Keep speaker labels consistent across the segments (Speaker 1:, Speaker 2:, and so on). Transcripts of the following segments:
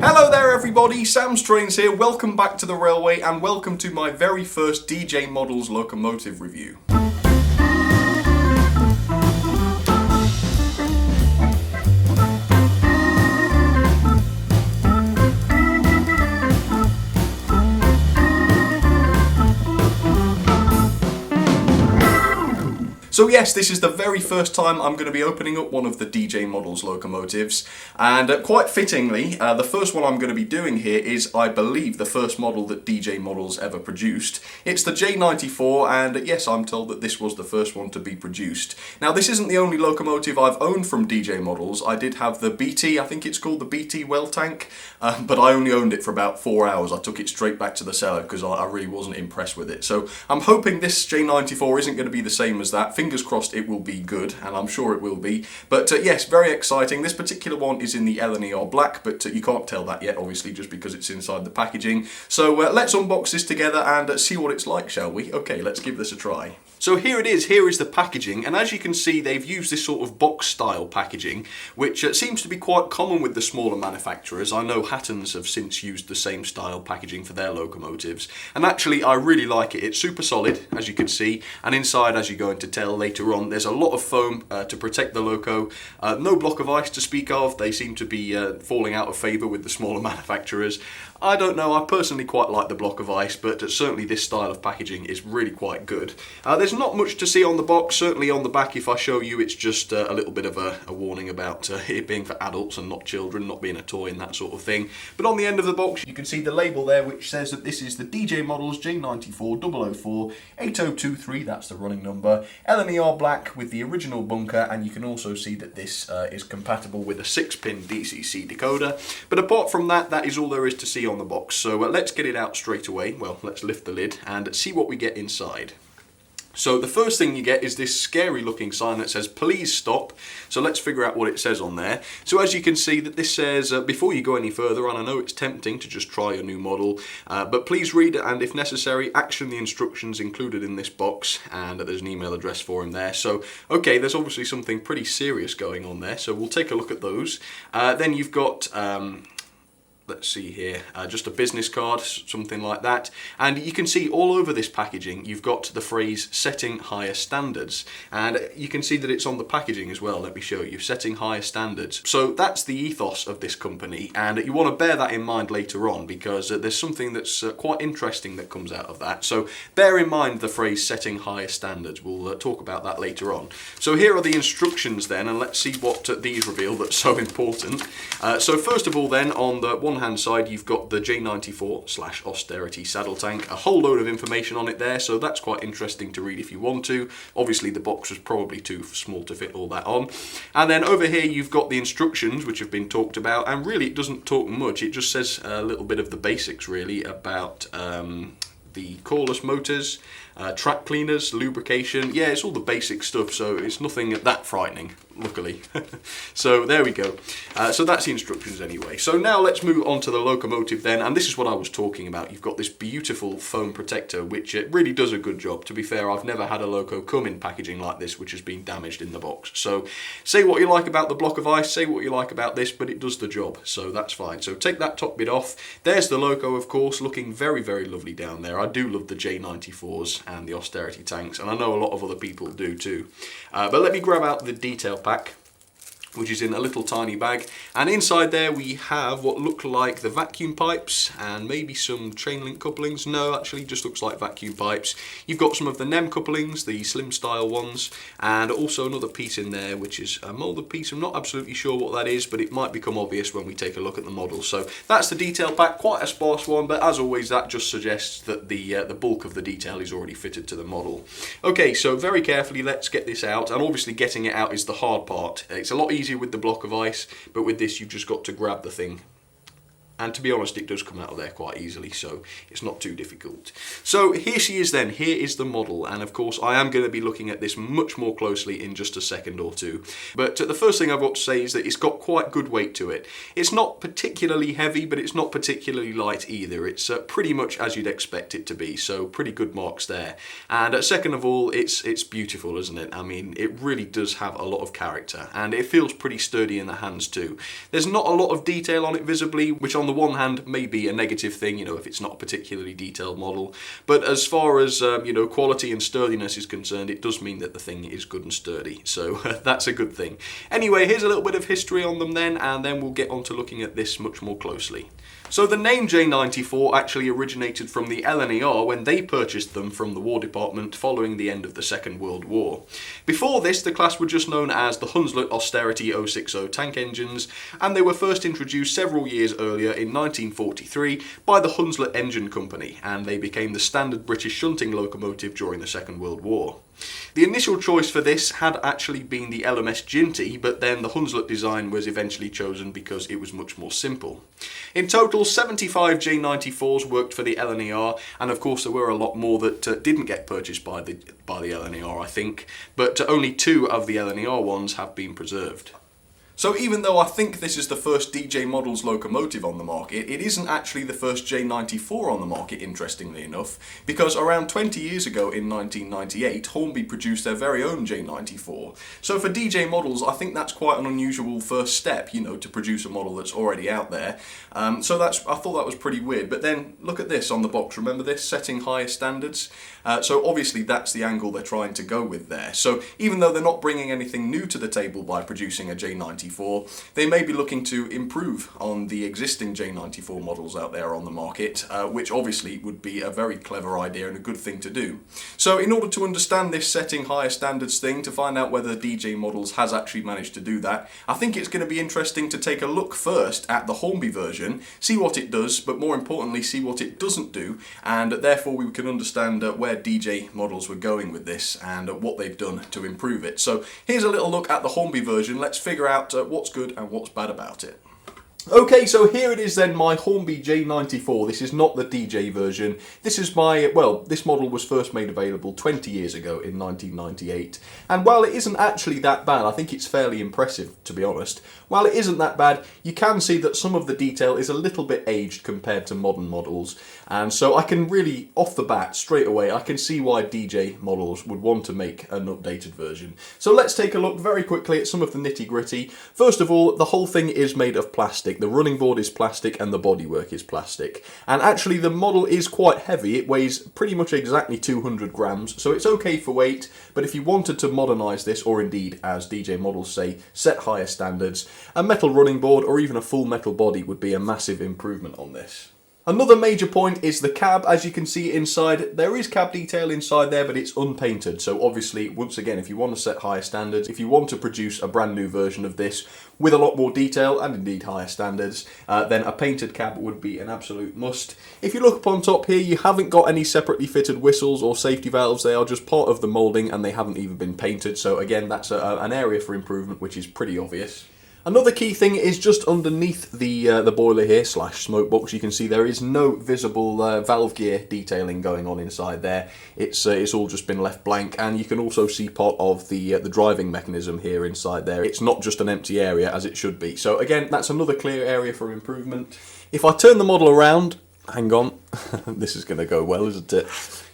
Speaker 1: Hello there everybody, Sam's Trains here, welcome back to the railway and welcome to my very first DJ Models locomotive review. So yes, this is the very first time I'm going to be opening up one of the DJ Models locomotives, and quite fittingly, the first one I'm going to be doing here is, I believe, the first model that DJ Models ever produced. It's the J94, and yes, I'm told that this was the first one to be produced. Now this isn't the only locomotive I've owned from DJ Models. I did have the BT, I think it's called the BT Well Tank, but I only owned it for about 4 hours. I took it straight back to the cellar because I really wasn't impressed with it. So I'm hoping this J94 isn't going to be the same as that. Fingers crossed it will be good, and I'm sure it will be. But yes, very exciting. This particular one is in the L&ER black, but you can't tell that yet, obviously, just because it's inside the packaging. So let's unbox this together and see what it's like, shall we? Okay, let's give this a try. So here it is, here is the packaging, and as you can see they've used this sort of box style packaging, which seems to be quite common with the smaller manufacturers. I know Hattons have since used the same style packaging for their locomotives, and actually I really like it. It's super solid, as you can see, and inside, as you're going to tell later on, there's a lot of foam to protect the loco. No block of ice to speak of. They seem to be falling out of favour with the smaller manufacturers. I don't know, I personally quite like the block of ice, but certainly this style of packaging is really quite good. There's not much to see on the box. Certainly on the back, if I show you, it's just a little bit of a warning about it being for adults and not children, not being a toy and that sort of thing. But on the end of the box, you can see the label there, which says that this is the DJ Models J94 004 8023, that's the running number, L&ER black with the original bunker, and you can also see that this is compatible with a 6-pin DCC decoder. But apart from that, that is all there is to see on the box. So let's get it out straight away. Well, let's lift the lid and see what we get inside. So the first thing you get is this scary looking sign that says please stop. So let's figure out what it says on there. So as you can see that this says before you go any further, and I know it's tempting to just try a new model, but please read and if necessary action the instructions included in this box, and there's an email address for him there. So okay, there's obviously something pretty serious going on there, so we'll take a look at those. Then you've got let's see here, just a business card, something like that. And you can see all over this packaging, you've got the phrase setting higher standards. And you can see that it's on the packaging as well. Let me show you, setting higher standards. So that's the ethos of this company. And you want to bear that in mind later on, because there's something that's quite interesting that comes out of that. So bear in mind the phrase setting higher standards. We'll talk about that later on. So here are the instructions then, and let's see what these reveal that's so important. So first of all then, on the one hand side you've got the J94/austerity saddle tank, a whole load of information on it there, so that's quite interesting to read if you want to. Obviously the box was probably too small to fit all that on. And then over here you've got the instructions which have been talked about, and really it doesn't talk much, it just says a little bit of the basics really about the coreless motors, track cleaners, lubrication. Yeah, it's all the basic stuff, so it's nothing that frightening, luckily. So there we go. So that's the instructions anyway. So now let's move on to the locomotive then, and this is what I was talking about. You've got this beautiful foam protector, which it really does a good job. To be fair, I've never had a loco come in packaging like this which has been damaged in the box. So say what you like about the block of ice, say what you like about this, but it does the job, so that's fine. So take that top bit off. There's the loco, of course, looking very, very lovely down there. I do love the J94s and the austerity tanks, and I know a lot of other people do too. But let me grab out the detail pack, which is in a little tiny bag, and inside there we have what look like the vacuum pipes and maybe some chain link couplings. No, actually just looks like vacuum pipes. You've got some of the NEM couplings, the slim style ones, and also another piece in there which is a moulded piece. I'm not absolutely sure what that is, but it might become obvious when we take a look at the model. So that's the detail pack, quite a sparse one, but as always that just suggests that the bulk of the detail is already fitted to the model. Okay, so very carefully let's get this out, and obviously getting it out is the hard part. It's a lot easier with the block of ice, but with this you've just got to grab the thing And to be honest, it does come out of there quite easily, so it's not too difficult. So here she is then, here is the model, and of course I am going to be looking at this much more closely in just a second or two. But the first thing I've got to say is that it's got quite good weight to it. It's not particularly heavy, but it's not particularly light either. It's pretty much as you'd expect it to be, so pretty good marks there. And second of all, it's beautiful, isn't it? I mean, it really does have a lot of character, and it feels pretty sturdy in the hands too. There's not a lot of detail on it visibly, which on the one hand may be a negative thing, you know, if it's not a particularly detailed model, but as far as, you know, quality and sturdiness is concerned, it does mean that the thing is good and sturdy, so that's a good thing. Anyway, here's a little bit of history on them then, and then we'll get on to looking at this much more closely. So the name J94 actually originated from the LNER when they purchased them from the War Department following the end of the Second World War. Before this, the class were just known as the Hunslet Austerity 060 tank engines, and they were first introduced several years earlier in 1943 by the Hunslet Engine Company, and they became the standard British shunting locomotive during the Second World War. The initial choice for this had actually been the LMS Ginty, but then the Hunslet design was eventually chosen because it was much more simple. In total, 75 J94s worked for the LNER, and of course there were a lot more that didn't get purchased by the LNER, I think, but only 2 of the LNER ones have been preserved. So even though I think this is the first DJ Models locomotive on the market, it isn't actually the first J94 on the market, interestingly enough, because around 20 years ago in 1998, Hornby produced their very own J94. So for DJ Models, I think that's quite an unusual first step, you know, to produce a model that's already out there. I thought that was pretty weird. But then look at this on the box, remember this? Setting higher standards. So obviously that's the angle they're trying to go with there. So even though they're not bringing anything new to the table by producing a J94, they may be looking to improve on the existing J94 models out there on the market, which obviously would be a very clever idea and a good thing to do. So in order to understand this setting higher standards thing, to find out whether DJ Models has actually managed to do that, I think it's going to be interesting to take a look first at the Hornby version, see what it does, but more importantly see what it doesn't do, and therefore we can understand where DJ Models were going with this and what they've done to improve it. So here's a little look at the Hornby version. Let's figure out what's good and what's bad about it. Okay, so here it is then, my Hornby J94. This is not the DJ version. This is this model was first made available 20 years ago in 1998. And while it isn't actually that bad, I think it's fairly impressive, to be honest. While it isn't that bad, you can see that some of the detail is a little bit aged compared to modern models. And so I can really, off the bat, straight away, I can see why DJ Models would want to make an updated version. So let's take a look very quickly at some of the nitty-gritty. First of all, the whole thing is made of plastic. The running board is plastic and the bodywork is plastic. And actually the model is quite heavy. It weighs pretty much exactly 200 grams, so it's okay for weight, but if you wanted to modernise this, or indeed, as DJ Models say, set higher standards, a metal running board or even a full metal body would be a massive improvement on this. Another major point is the cab. As you can see inside, there is cab detail inside there, but it's unpainted. So obviously, once again, if you want to set higher standards, if you want to produce a brand new version of this with a lot more detail and indeed higher standards, then a painted cab would be an absolute must. If you look up on top here, you haven't got any separately fitted whistles or safety valves. They are just part of the moulding and they haven't even been painted. So again, that's an area for improvement, which is pretty obvious. Another key thing is just underneath the boiler here / smoke box. You can see there is no visible valve gear detailing going on inside there. It's all just been left blank, and you can also see part of the driving mechanism here inside there. It's not just an empty area as it should be. So again, that's another clear area for improvement. If I turn the model around, hang on, this is going to go well, isn't it?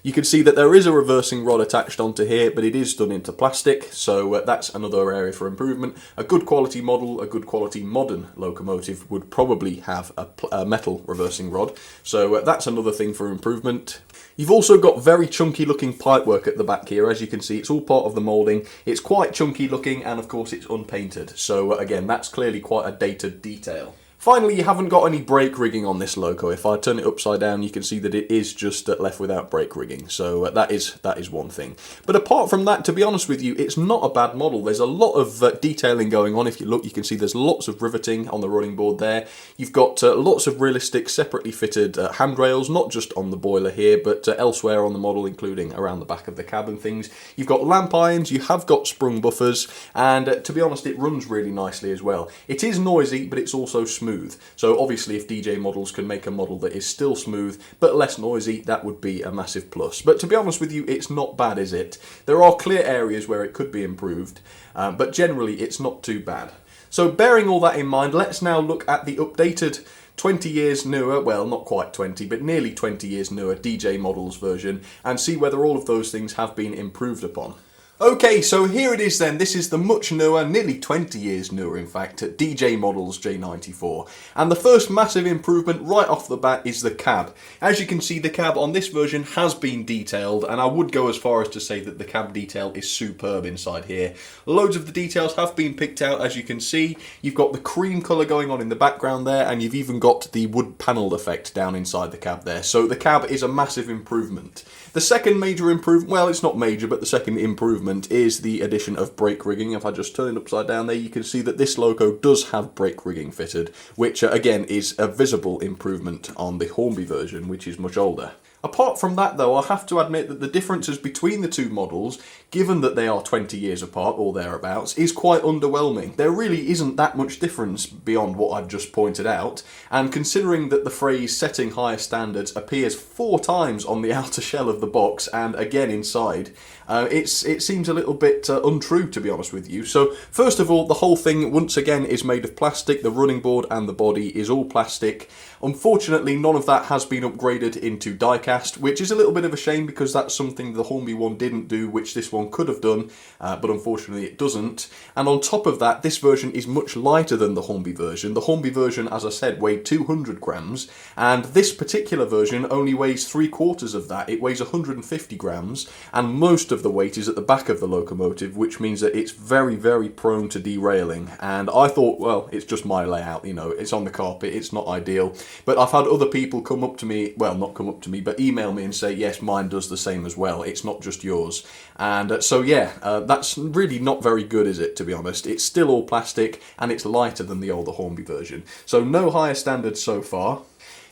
Speaker 1: You can see that there is a reversing rod attached onto here, but it is done into plastic, so that's another area for improvement. A good quality model, a good quality modern locomotive would probably have a metal reversing rod, so that's another thing for improvement. You've also got very chunky looking pipework at the back here. As you can see, it's all part of the moulding. It's quite chunky looking, and of course it's unpainted, so again, that's clearly quite a dated detail. Finally, you haven't got any brake rigging on this loco. If I turn it upside down, you can see that it is just left without brake rigging. So that is one thing. But apart from that, to be honest with you, it's not a bad model. There's a lot of detailing going on. If you look, you can see there's lots of riveting on the running board there. You've got lots of realistic, separately fitted handrails, not just on the boiler here, but elsewhere on the model, including around the back of the cab and things. You've got lamp irons, you have got sprung buffers, and to be honest, it runs really nicely as well. It is noisy, but it's also smooth. So obviously if DJ Models can make a model that is still smooth but less noisy, that would be a massive plus. But to be honest with you, it's not bad, is it? There are clear areas where it could be improved, but generally it's not too bad. So bearing all that in mind, let's now look at the updated 20 years newer, well not quite 20, but nearly 20 years newer DJ Models version and see whether all of those things have been improved upon. Okay, so here it is then. This is the much newer, nearly 20 years newer in fact, DJ Models J94. And the first massive improvement right off the bat is the cab. As you can see, the cab on this version has been detailed, and I would go as far as to say that the cab detail is superb inside here. Loads of the details have been picked out, as you can see. You've got the cream colour going on in the background there, and you've even got the wood panelled effect down inside the cab there. So the cab is a massive improvement. The second major improvement, well, it's not major, but the second improvement is the addition of brake rigging. If I just turn it upside down there, you can see that this logo does have brake rigging fitted, which again is a visible improvement on the Hornby version, which is much older. Apart from that though, I have to admit that the differences between the two models, given that they are 20 years apart or thereabouts, is quite underwhelming. There really isn't that much difference beyond what I've just pointed out, and considering that the phrase setting higher standards appears 4 times on the outer shell of the box and again inside, it seems a little bit untrue, to be honest with you. So first of all, the whole thing once again is made of plastic. The running board and the body is all plastic. Unfortunately, none of that has been upgraded into die-cast, which is a little bit of a shame because that's something the Hornby one didn't do, which this one could have done, but unfortunately it doesn't. And on top of that, this version is much lighter than the Hornby version. The Hornby version, as I said, weighed 200 grams, and this particular version only weighs 3/4 of that. It weighs 150 grams, and most of the weight is at the back of the locomotive, which means that it's very, very prone to derailing. And I thought, well, it's just my layout, you know, it's on the carpet, it's not ideal. But I've had other people come up to me, well, not come up to me, but email me and say, yes, mine does the same as well. It's not just yours. And so, yeah, that's really not very good, is it, to be honest? It's still all plastic, and it's lighter than the older Hornby version. So no higher standards so far.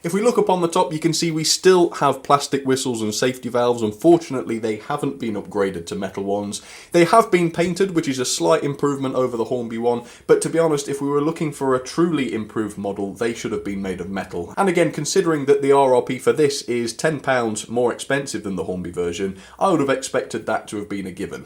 Speaker 1: If we look up on the top, you can see we still have plastic whistles and safety valves. Unfortunately, they haven't been upgraded to metal ones. They have been painted, which is a slight improvement over the Hornby one, but to be honest, if we were looking for a truly improved model, they should have been made of metal. And again, considering that the RRP for this is £10 more expensive than the Hornby version, I would have expected that to have been a given.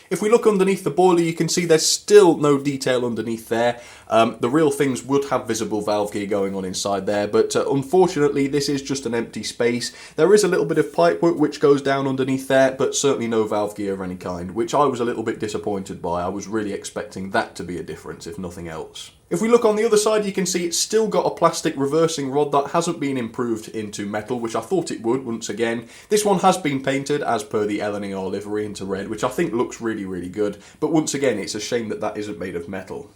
Speaker 1: If we look underneath the boiler, you can see there's still no detail underneath there. The real things would have visible valve gear going on inside there, but unfortunately this is just an empty space. There is a little bit of pipework which goes down underneath there, but certainly no valve gear of any kind, which I was a little bit disappointed by. I was really expecting that to be a difference, if nothing else. If we look on the other side, you can see it's still got a plastic reversing rod that hasn't been improved into metal, which I thought it would once again. This one has been painted as per the LNER livery into red, which I think looks really, really good. But once again, it's a shame that that isn't made of metal.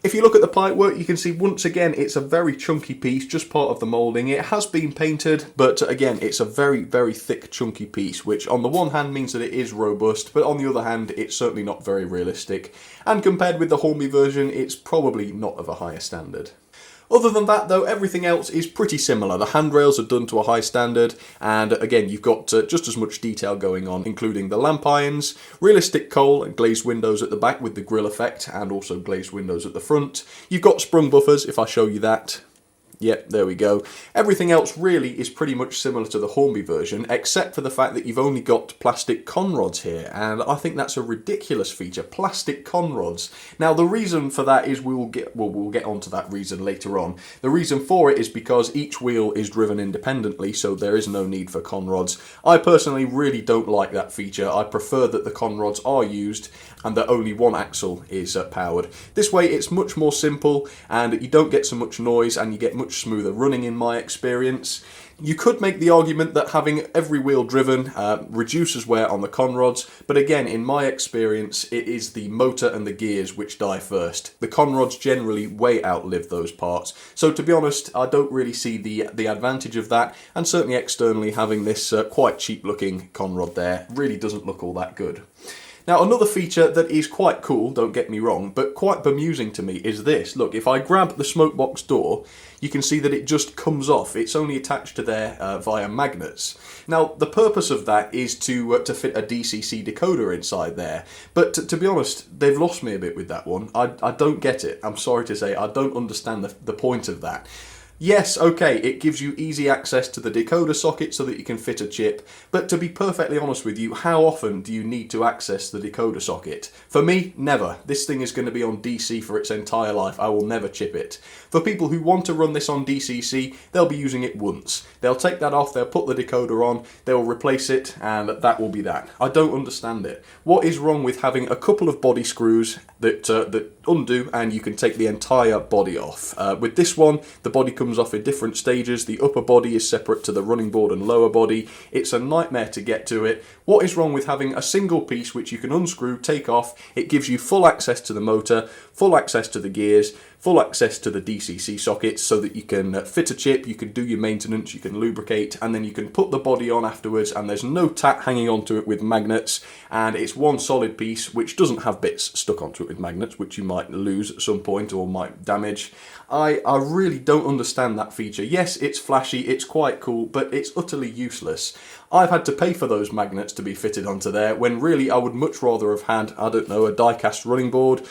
Speaker 1: If you look at the pipework, you can see once again it's a very chunky piece, just part of the moulding. It has been painted, but again it's a very, very thick chunky piece, which on the one hand means that it is robust, but on the other hand it's certainly not very realistic. And compared with the Hornby version, it's probably not of a higher standard. Other than that though, everything else is pretty similar. The handrails are done to a high standard, and again you've got just as much detail going on, including the lamp irons, realistic coal and glazed windows at the back with the grille effect, and also glazed windows at the front. You've got sprung buffers, if I show you that. Yep, there we go. Everything else really is pretty much similar to the Hornby version, except for the fact that you've only got plastic conrods here, and I think that's a ridiculous feature, plastic conrods. Now the reason for that is we'll get onto that reason later on. The reason for it is because each wheel is driven independently, so there is no need for conrods. I personally really don't like that feature. I prefer that the conrods are used and that only one axle is powered. This way it's much more simple, and you don't get so much noise, and you get much smoother running in my experience. You could make the argument that having every wheel driven reduces wear on the conrods, but again, in my experience, it is the motor and the gears which die first. The conrods generally way outlive those parts. So to be honest, I don't really see the advantage of that, and certainly externally having this quite cheap looking conrod there really doesn't look all that good. Now another feature that is quite cool, don't get me wrong, but quite bemusing to me is this. Look, if I grab the smokebox door, you can see that it just comes off. It's only attached to there via magnets. Now the purpose of that is to fit a DCC decoder inside there, but to be honest, they've lost me a bit with that one. I don't get it. I'm sorry to say, I don't understand the point of that. Yes, okay, it gives you easy access to the decoder socket so that you can fit a chip, but to be perfectly honest with you, how often do you need to access the decoder socket? For me, never. This thing is going to be on DC for its entire life. I will never chip it. For people who want to run this on DCC, they'll be using it once. They'll take that off, they'll put the decoder on, they'll replace it, and that will be that. I don't understand it. What is wrong with having a couple of body screws that undo and you can take the entire body off? With this one, the body comes off in different stages. The upper body is separate to the running board and lower body. It's a nightmare to get to it. What is wrong with having a single piece which you can unscrew, take off? It gives you full access to the motor, full access to the gears, full access to the DCC sockets so that you can fit a chip, you can do your maintenance, you can lubricate, and then you can put the body on afterwards, and there's no tack hanging onto it with magnets, and it's one solid piece which doesn't have bits stuck onto it with magnets, which you might lose at some point or might damage. I really don't understand that feature. Yes, it's flashy, it's quite cool, but it's utterly useless. I've had to pay for those magnets to be fitted onto there, when really I would much rather have had, I don't know, a die-cast running board,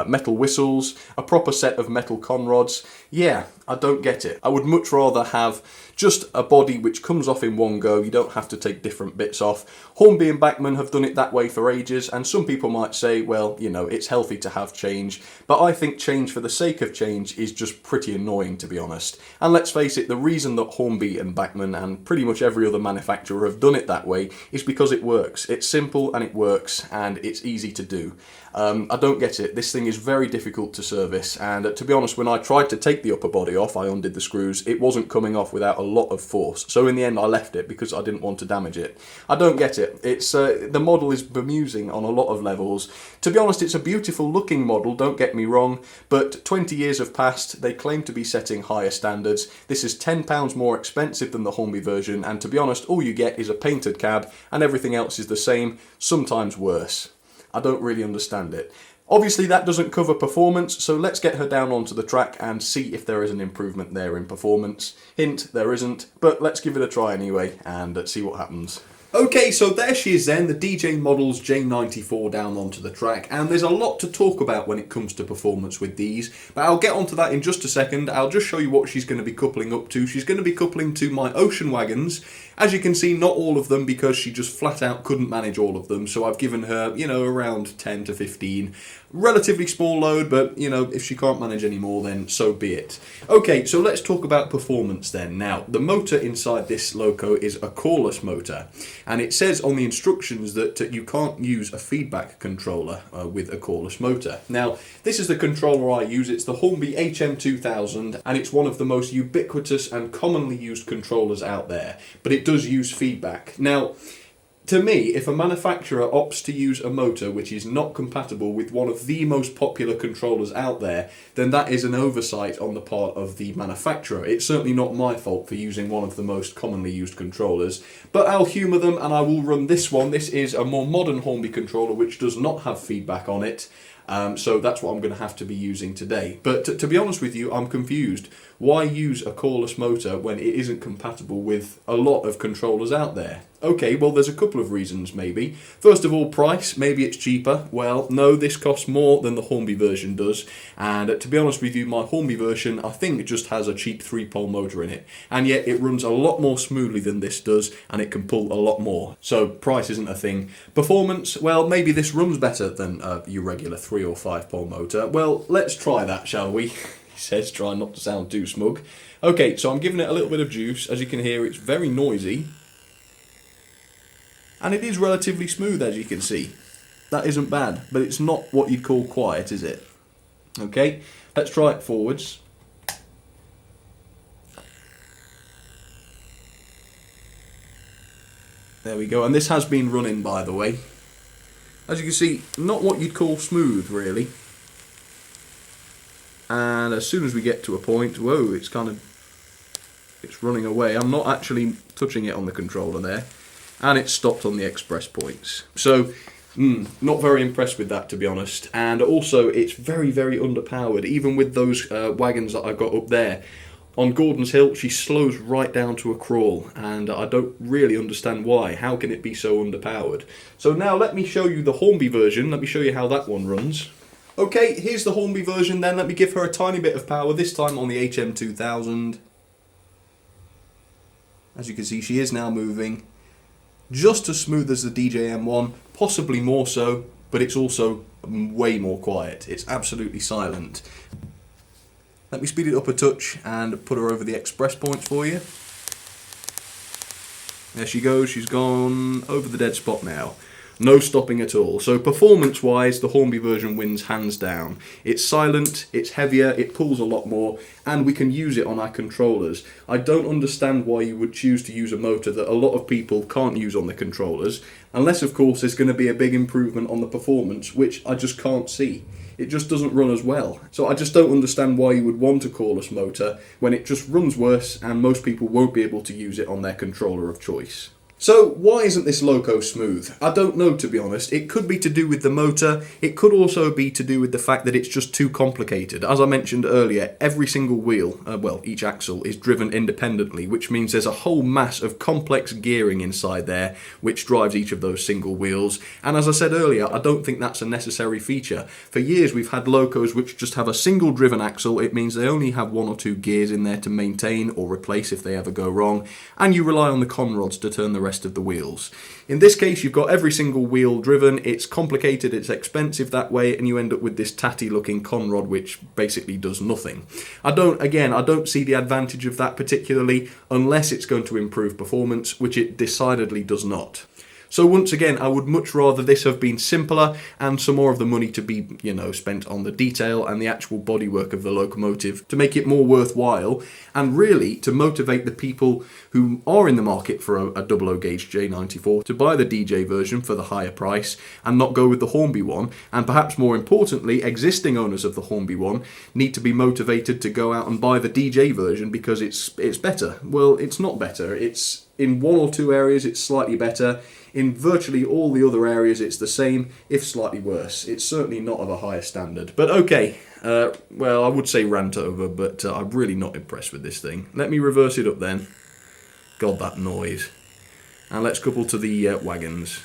Speaker 1: metal whistles, a proper set of metal conrods. Yeah, I don't get it. I would much rather have just a body which comes off in one go. You don't have to take different bits off. Hornby and Bachmann have done it that way for ages, and some people might say, well, you know, it's healthy to have change, but I think change for the sake of change is just pretty annoying, to be honest. And let's face it, the reason that Hornby and Bachmann and pretty much every other manufacturer have done it that way is because it works. It's simple and it works and it's easy to do. I don't get it. This thing is very difficult to service, and to be honest, when I tried to take the upper body off, I undid the screws, it wasn't coming off without a lot of force. So in the end I left it because I didn't want to damage it. I don't get it. It's the model is bemusing on a lot of levels. To be honest, it's a beautiful looking model, don't get me wrong, but 20 years have passed, they claim to be setting higher standards. This is £10 more expensive than the Hornby version, and to be honest, all you get is a painted cab and everything else is the same, sometimes worse. I don't really understand it. Obviously that doesn't cover performance, so let's get her down onto the track and see if there is an improvement there in performance. Hint, there isn't, but let's give it a try anyway and see what happens. Okay, so there she is then, the DJ Models J94 down onto the track, and there's a lot to talk about when it comes to performance with these, but I'll get onto that in just a second. I'll just show you what she's going to be coupling up to. She's going to be coupling to my Ocean Wagons. As you can see, not all of them, because she just flat out couldn't manage all of them, so I've given her, you know, around 10 to 15. Relatively small load, but, you know, if she can't manage any more, then so be it. Okay, so let's talk about performance then. Now, the motor inside this loco is a coreless motor, and it says on the instructions that you can't use a feedback controller with a coreless motor. Now, this is the controller I use. It's the Hornby HM2000, and it's one of the most ubiquitous and commonly used controllers out there, but it does use feedback. Now, to me, if a manufacturer opts to use a motor which is not compatible with one of the most popular controllers out there, then that is an oversight on the part of the manufacturer. It's certainly not my fault for using one of the most commonly used controllers, but I'll humour them and I will run this one. This is a more modern Hornby controller which does not have feedback on it. So that's what I'm going to have to be using today. But to be honest with you, I'm confused. Why use a coreless motor when it isn't compatible with a lot of controllers out there? Okay, well, there's a couple of reasons maybe. First of all, price. Maybe it's cheaper. Well, no, this costs more than the Hornby version does. And to be honest with you, my Hornby version, I think, just has a cheap 3-pole motor in it. And yet it runs a lot more smoothly than this does, and it can pull a lot more. So price isn't a thing. Performance, well, maybe this runs better than your regular 3 or 5-pole motor. Well, let's try that, shall we? He says, try not to sound too smug. Okay, so I'm giving it a little bit of juice. As you can hear, it's very noisy. And it is relatively smooth, as you can see. That isn't bad, but it's not what you'd call quiet, is it? Okay, let's try it forwards. There we go, and this has been running, by the way. As you can see, not what you'd call smooth, really. And as soon as we get to a point, whoa, it's running away. I'm not actually touching it on the controller there. And it's stopped on the express points. So, not very impressed with that, to be honest. And also, it's very, very underpowered. Even with those wagons that I've got up there. On Gordon's Hill, she slows right down to a crawl. And I don't really understand why. How can it be so underpowered? So now let me show you the Hornby version. Let me show you how that one runs. Okay, here's the Hornby version then. Let me give her a tiny bit of power, this time on the HM2000. As you can see, she is now moving just as smooth as the DJM one, possibly more so, but it's also way more quiet. It's absolutely silent. Let me speed it up a touch and put her over the express points for you. There she goes, she's gone over the dead spot now. No stopping at all. So performance-wise, the Hornby version wins hands down. It's silent, it's heavier, it pulls a lot more, and we can use it on our controllers. I don't understand why you would choose to use a motor that a lot of people can't use on their controllers, unless of course there's going to be a big improvement on the performance, which I just can't see. It just doesn't run as well. So I just don't understand why you would want a cordless motor when it just runs worse and most people won't be able to use it on their controller of choice. So why isn't this loco smooth? I don't know, to be honest. It could be to do with the motor. It could also be to do with the fact that it's just too complicated. As I mentioned earlier, every single wheel, each axle, is driven independently, which means there's a whole mass of complex gearing inside there, which drives each of those single wheels. And as I said earlier, I don't think that's a necessary feature. For years we've had locos which just have a single driven axle. It means they only have 1 or 2 gears in there to maintain or replace if they ever go wrong, and you rely on the conrods to turn the rest of the wheels. In this case, you've got every single wheel driven. It's complicated, it's expensive that way, and you end up with this tatty looking conrod which basically does nothing. I don't see the advantage of that particularly, unless it's going to improve performance, which it decidedly does not. So once again, I would much rather this have been simpler and some more of the money to be, spent on the detail and the actual bodywork of the locomotive to make it more worthwhile, and really to motivate the people who are in the market for a 00 gauge J94 to buy the DJ version for the higher price and not go with the Hornby one. And perhaps more importantly, existing owners of the Hornby one need to be motivated to go out and buy the DJ version because it's better. Well, it's not better. It's in 1 or 2 areas it's slightly better. In virtually all the other areas it's the same, if slightly worse. It's certainly not of a higher standard. But okay, well, I would say rant over, but I'm really not impressed with this thing. Let me reverse it up then. God, that noise. And let's couple to the wagons.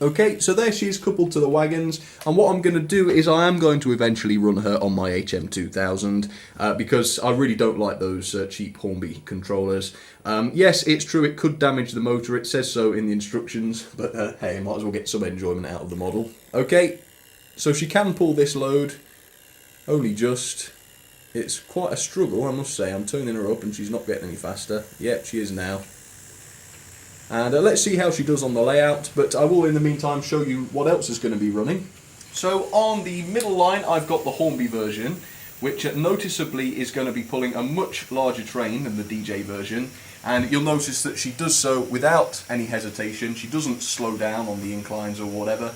Speaker 1: Okay, so there she is coupled to the wagons, and what I'm going to do is I am going to eventually run her on my HM2000 because I really don't like those cheap Hornby controllers. Yes, it's true it could damage the motor, it says so in the instructions, but hey, might as well get some enjoyment out of the model. Okay, so she can pull this load, only just. It's quite a struggle, I must say. I'm turning her up and she's not getting any faster. Yep, she is now. And let's see how she does on the layout, but I will in the meantime show you what else is going to be running. So on the middle line I've got the Hornby version, which noticeably is going to be pulling a much larger train than the DJ version, and you'll notice that she does so without any hesitation. She doesn't slow down on the inclines or whatever.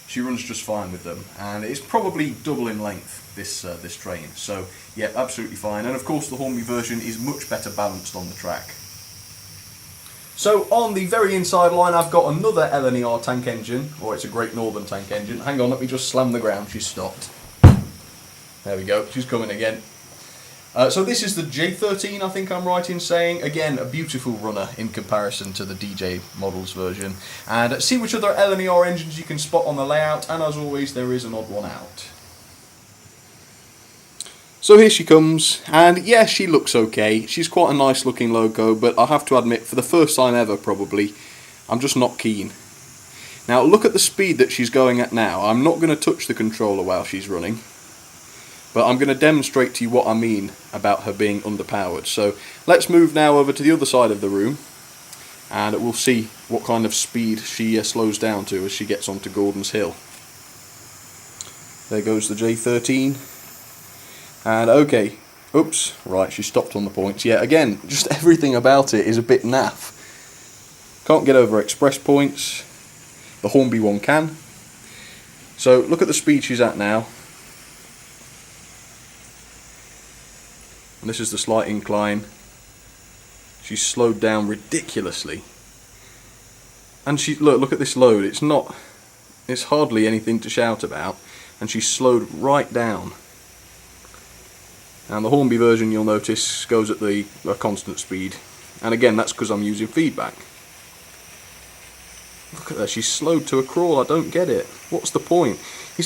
Speaker 1: She runs just fine with them, and it's probably double in length, this train, so yeah, absolutely fine. And of course the Hornby version is much better balanced on the track. So on the very inside line I've got another LNER tank engine, or it's a Great Northern tank engine. Hang on, let me just slam the ground, she's stopped. There we go, she's coming again. So this is the J13, I think I'm right in saying. Again, a beautiful runner in comparison to the DJ models version. And see which other LNER engines you can spot on the layout, and as always there is an odd one out. So here she comes, and yeah, she looks okay. She's quite a nice looking loco, but I have to admit, for the first time ever probably, I'm just not keen. Now look at the speed that she's going at now. I'm not going to touch the controller while she's running, but I'm going to demonstrate to you what I mean about her being underpowered. So let's move now over to the other side of the room, and we'll see what kind of speed she slows down to as she gets onto Gordon's Hill. There goes the J13. And okay, oops, right, she stopped on the points. Yeah, again, just everything about it is a bit naff. Can't get over express points. The Hornby one can. So look at the speed she's at now. And this is the slight incline. She's slowed down ridiculously. And she look at this load. It's hardly anything to shout about. And she's slowed right down. And the Hornby version, you'll notice, goes at a constant speed. And again, that's because I'm using feedback. Look at that, she's slowed to a crawl, I don't get it. What's the point?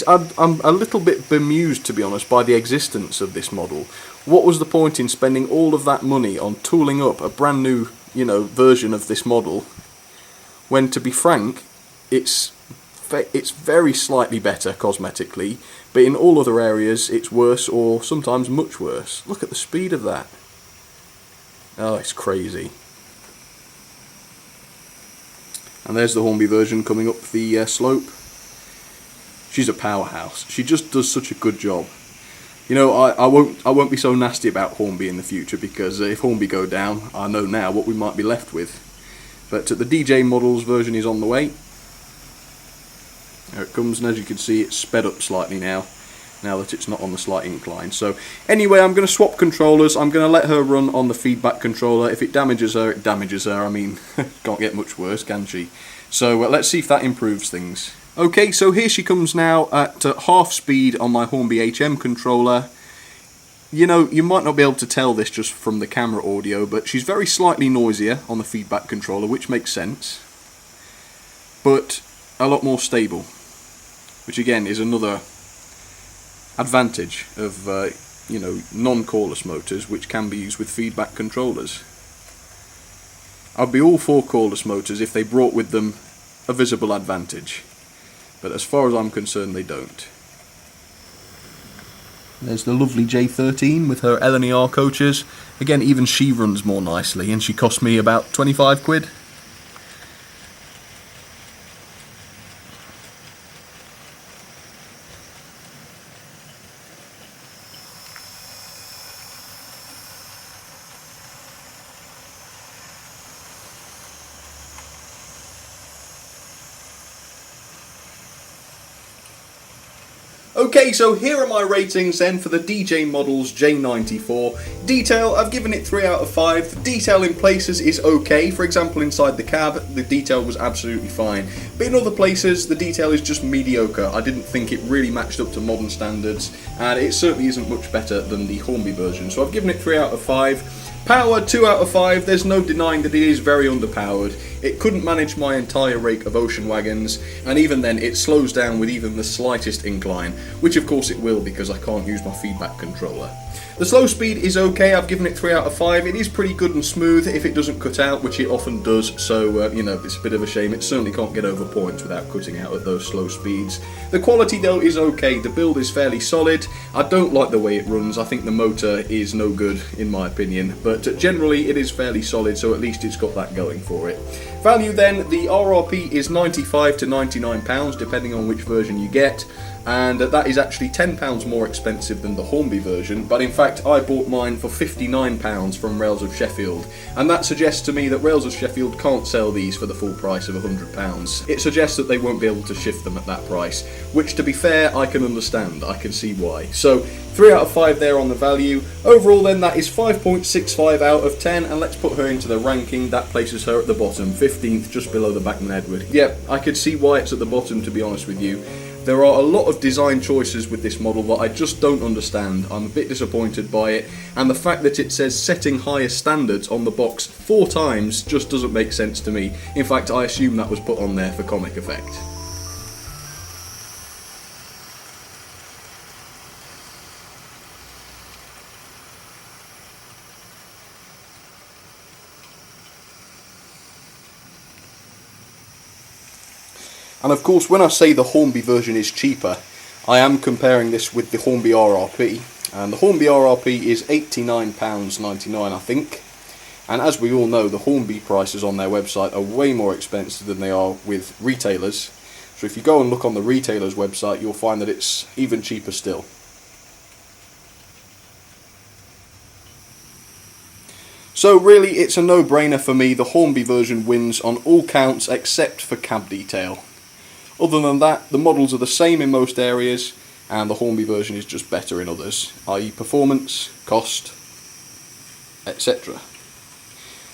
Speaker 1: I'm a little bit bemused, to be honest, by the existence of this model. What was the point in spending all of that money on tooling up a brand new, version of this model, when, to be frank, it's very slightly better cosmetically, but in all other areas it's worse, or sometimes much worse. Look at the speed of that. Oh, it's crazy. And there's the Hornby version coming up the slope. She's a powerhouse. She just does such a good job. I won't be so nasty about Hornby in the future, because if Hornby go down, I know now what we might be left with. But the DJ Models version is on the way. There it comes, and as you can see, it's sped up slightly now that it's not on the slight incline. So anyway, I'm going to swap controllers. I'm going to let her run on the feedback controller. If it damages her, it damages her. I mean, can't get much worse, can she? So let's see if that improves things. Okay, so here she comes now at half speed on my Hornby HM controller. You might not be able to tell this just from the camera audio, but she's very slightly noisier on the feedback controller, which makes sense. But a lot more stable, which again is another advantage of non-cordless motors, which can be used with feedback controllers. I'd be all for cordless motors if they brought with them a visible advantage, but as far as I'm concerned, they don't. There's the lovely J13 with her LNER coaches. Again, even she runs more nicely, and she cost me about 25 quid. Okay, so here are my ratings then for the DJ Models J94. Detail, I've given it 3 out of 5. The detail in places is okay. For example, inside the cab, the detail was absolutely fine. But in other places, the detail is just mediocre. I didn't think it really matched up to modern standards, and it certainly isn't much better than the Hornby version. So I've given it 3 out of 5. Power, 2 out of 5, there's no denying that it is very underpowered. It couldn't manage my entire rake of ocean wagons, and even then it slows down with even the slightest incline, which of course it will because I can't use my feedback controller. The slow speed is okay, I've given it 3 out of 5. It is pretty good and smooth if it doesn't cut out, which it often does, so it's a bit of a shame. It certainly can't get over points without cutting out at those slow speeds. The quality though is okay, the build is fairly solid. I don't like the way it runs, I think the motor is no good in my opinion, but generally it is fairly solid, so at least it's got that going for it. Value then, the RRP is £95 to £99 depending on which version you get, and that is actually £10 more expensive than the Hornby version, but in fact I bought mine for £59 from Rails of Sheffield, and that suggests to me that Rails of Sheffield can't sell these for the full price of £100. It suggests that they won't be able to shift them at that price, which to be fair I can understand, I can see why. So 3 out of 5 there on the value. Overall then that is 5.65 out of 10, and let's put her into the ranking. That places her at the bottom, 15th, just below the Bachmann Edward. Yep, I could see why it's at the bottom, to be honest with you. There are a lot of design choices with this model that I just don't understand. I'm a bit disappointed by it, and the fact that it says setting higher standards on the box 4 times just doesn't make sense to me. In fact, I assume that was put on there for comic effect. And of course, when I say the Hornby version is cheaper, I am comparing this with the Hornby RRP. And the Hornby RRP is £89.99, I think. And as we all know, the Hornby prices on their website are way more expensive than they are with retailers. So if you go and look on the retailer's website, you'll find that it's even cheaper still. So really, it's a no-brainer for me. The Hornby version wins on all counts except for cab detail. Other than that, the models are the same in most areas, and the Hornby version is just better in others, i.e. performance, cost, etc.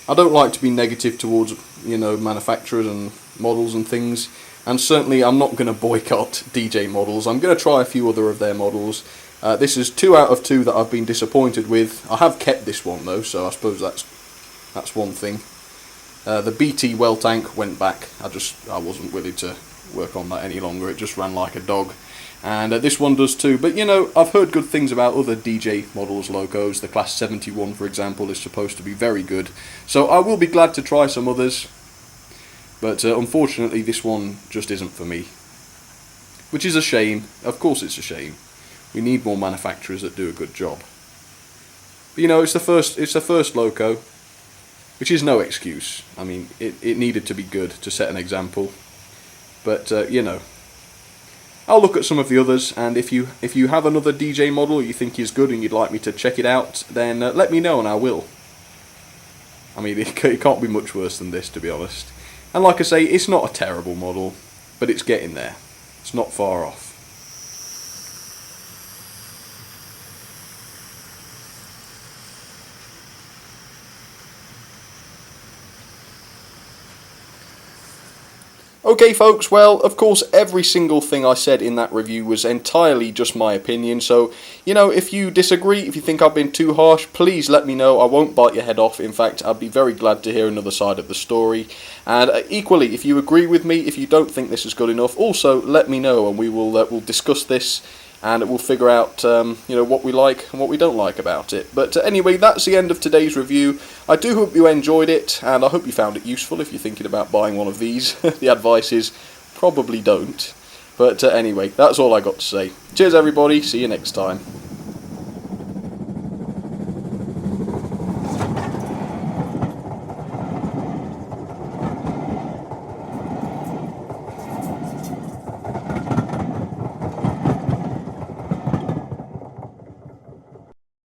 Speaker 1: I don't like to be negative towards, manufacturers and models and things, and certainly I'm not going to boycott DJ Models. I'm going to try a few other of their models. This is 2 out of 2 that I've been disappointed with. I have kept this one though, so I suppose that's one thing. The BT well tank went back. I wasn't willing to work on that any longer. It just ran like a dog. And this one does too. But you know, I've heard good things about other DJ models logos. The Class 71, for example, is supposed to be very good. So I will be glad to try some others. But unfortunately, this one just isn't for me. Which is a shame. Of course it's a shame. We need more manufacturers that do a good job. But you know, it's the first loco, which is no excuse. I mean, it needed to be good to set an example. But you know, I'll look at some of the others, and if you have another DJ model you think is good and you'd like me to check it out, then let me know and I will. I mean, it can't be much worse than this, to be honest. And like I say, it's not a terrible model, but it's getting there. It's not far off. Okay folks, well, of course every single thing I said in that review was entirely just my opinion, so, you know, if you disagree, if you think I've been too harsh, please let me know. I won't bite your head off. In fact, I'd be very glad to hear another side of the story. And equally, if you agree with me, if you don't think this is good enough, also let me know and we'll discuss this and we'll figure out you know, what we like and what we don't like about it. But anyway, that's the end of today's review. I do hope you enjoyed it, and I hope you found it useful if you're thinking about buying one of these. The advice is probably don't. But anyway, that's all I got to say. Cheers everybody, see you next time.